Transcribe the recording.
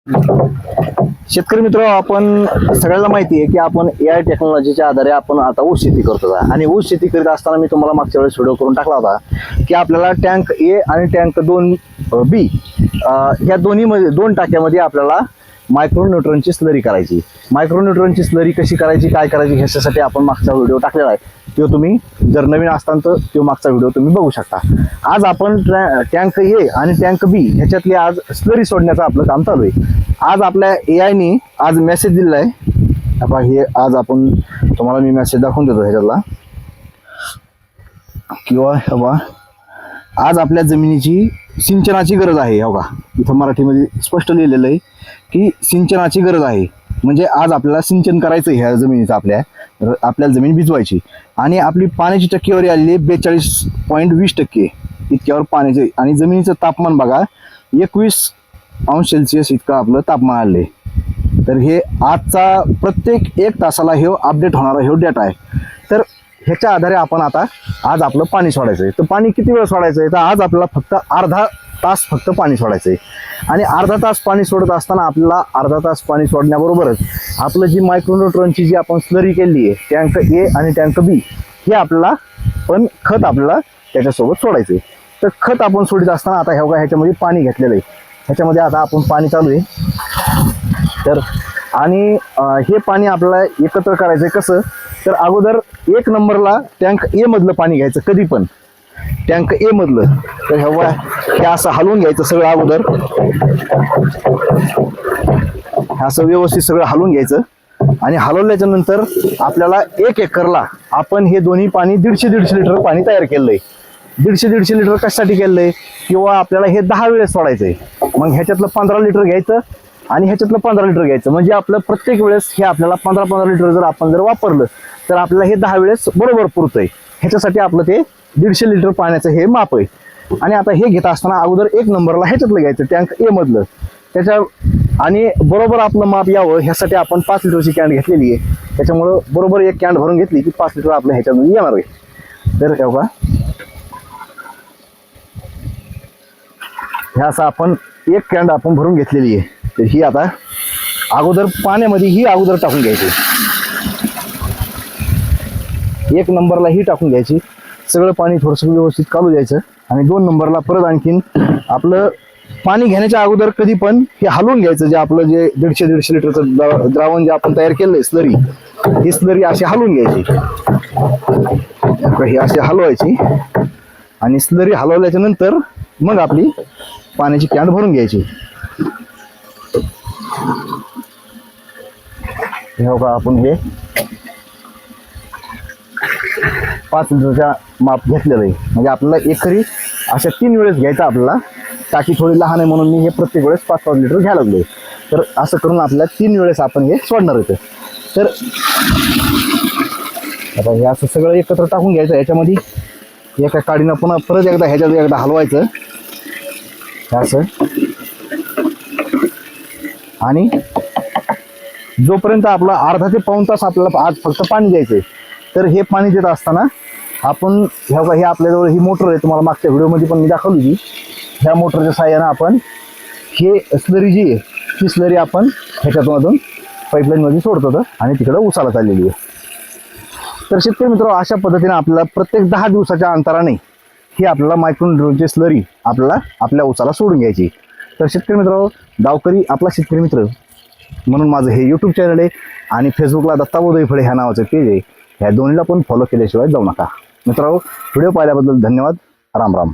शेतकरी मित्र, आपण सगळ्याला माहिती आहे की आपण AI टेक्नॉलॉजीच्या आधारे आपण आता ऊस शेती करतो आणि ऊस शेती करीत असताना मी तुम्हाला मागच्या वेळेस व्हिडिओ करून टाकला होता की आपल्याला टँक A आणि टँक 2B ह्या दोन्हीमध्ये 2 टाक्यामध्ये आपल्याला मायक्रोन्यूट्रनची स्लरी करायची. मायक्रोन्यूट्रनची स्लरी कशी करायची, काय करायची ह्याच्यासाठी आपण मागचा व्हिडिओ टाकलेला आहे. तो तुम्ही जर नवीन असताल तर तो मागचा व्हिडिओ तुम्ही बघू शकता. आज आपण टँक A आणि टँक B ह्याच्यातली आज स्लरी सोडण्याचं आपलं काम चालू आहे. आज आपल्या AIने आज मेसेज दिलेला आहे. आता हे आज आपण तुम्हाला मी मेसेज दाखवून देतो ह्याच्यातला किंवा आज आपल्या जमिनीची सिंचनाची गरज आहे. हो का, इथं मराठीमध्ये स्पष्ट लिहिलेलं आहे की सिंचनाची गरज आहे. म्हणजे आज आपल्याला सिंचन करायचं ह्या जमिनीचं, आपल्याला जमीन भिजवायची आणि आपली पाण्याची टक्केवारी आलेली आहे 42.20% इतक्यावर पाण्याचे. आणि जमिनीचं तापमान बघा 21°C इतकं आपलं तापमान आले. तर हे आजचा प्रत्येक 1 तासाला हे अपडेट होणारा हे डेटा आहे. तर ह्याच्या आधारे आपण आता आज आपलं पाणी सोडायचं आहे. तर पाणी किती वेळ सोडायचं आहे, तर आज आपल्याला फक्त अर्धा तास फक्त पाणी सोडायचं आहे. आणि अर्धा तास पाणी सोडत असताना आपल्याला अर्धा तास पाणी सोडण्याबरोबरच आपलं जी मायक्रोन्यूट्रनची जी आपण स्लरी केली आहे टँक A आणि टँक B हे आपल्याला पण खत आपल्याला त्याच्यासोबत सोडायचं आहे. तर खत आपण सोडत असताना आता ह्याच्यामध्ये पाणी घेतलेलं आहे. ह्याच्यामध्ये आता आपण पाणी चालू आहे. तर आणि हे पाणी आपल्याला एकत्र करायचं आहे कसं, तर अगोदर 1 नंबरला टँक A मधलं पाणी घ्यायचं कधी पण, टँक A मधलं. तर हे असं हलवून घ्यायचं सगळं अगोदर, असं व्यवस्थित सगळं हलवून घ्यायचं. आणि हलवल्याच्या नंतर आपल्याला 1 एकरला आपण हे दोन्ही पाणी 150 लिटर पाणी तयार केलंय. 150 लिटर कशासाठी केलंय, किंवा आपल्याला हे 10 वेळेस सोडायचंय. मग ह्याच्यातलं 15 लिटर घ्यायचं आणि ह्याच्यातलं 15 लिटर घ्यायचं. म्हणजे आपलं प्रत्येक वेळेस हे आपल्याला 15 लिटर जर आपण वापरलं तर आपल्याला हे 10 वेळेस बरोबर पुरतंय. ह्याच्यासाठी आपलं ते 150 लिटर पाण्याचं हे माप आहे. आणि आता हे घेत असताना अगोदर 1 नंबरला ह्याच्यातलं घ्यायचं टँक A मधलं त्याच्या, आणि बरोबर आपलं माप यावं ह्यासाठी आपण 5 लिटरची कॅन घेतलेली आहे. त्याच्यामुळं बरोबर 1 कॅन भरून घेतली की 5 लिटर आपल्या ह्याच्यामध्ये येणार आहे. तर बघा हे असं आपण 1 कॅन आपण भरून घेतलेली आहे. तर ही आता अगोदर पाण्यामध्ये ही अगोदर टाकून घ्यायची, 1 नंबरला ही टाकून घ्यायची. सगळं पाणी थोडंसं व्यवस्थित काढू द्यायचं. आणि 2 नंबरला परत आणखीन आपलं पाणी घेण्याच्या अगोदर कधी पण हे हलवून घ्यायचं. जे आपलं जे 150 लिटरचं द्रावण जे आपण तयार केलंय स्लरी, ही स्लरी अशी हलवून घ्यायची. ही अशी हलवायची आणि स्लरी हलवल्याच्या नंतर मग आपली पाण्याची कॅन भरून घ्यायची. आपण हे 5 लिटरच्या माप घेतलेलं आहे. म्हणजे आपल्याला एकरी अशा 3 वेळेस घ्यायचा. आपल्याला टाकी थोडी लहान आहे म्हणून मी हे प्रत्येक वेळेस 5-5 लिटर घ्यायला लागलोय. तर असं करून आपल्याला 3 वेळेस आपण हे सोडणार होतं. तर आता हे असं सगळं एकत्र टाकून घ्यायचं. ह्याच्यामध्ये एका काडीनं पुन्हा परत एकदा हलवायचं असं. आणि जोपर्यंत आपला अर्धा ते पाऊण तास आपल्याला आज फक्त पाणी द्यायचंय. तर हे पाणी देत असताना आपण हे आपल्याजवळ ही मोटर आहे, तुम्हाला मागच्या व्हिडिओमध्ये पण मी दाखवली की ह्या मोटरच्या साहाय्यानं आपण हे स्लरी जी आहे ती स्लरी आपण ह्याच्यातून पाईपलाईनमध्ये सोडतो आणि तिकडं उसाला चाललेली आहे. तर शेतकरी मित्र, अशा पद्धतीने आपल्याला प्रत्येक 10 दिवसाच्या अंतराने ही आपल्याला मायक्रोन्यूट्रनची स्लरी आपल्याला आपल्या उसाला सोडून घ्यायची. तर शेतकरी मित्र, गावकरी आपला शेतकरी मित्र म्हणून माझं हे यूट्यूब चॅनल आहे आणि फेसबुकला दत्ताबोध फळे ह्या नावाचं पेज आहे. ह्या दोन्हीला पण फॉलो केल्याशिवाय जाऊ नका. मित्रांनो, व्हिडिओ पाहिल्याबद्दल धन्यवाद. राम राम.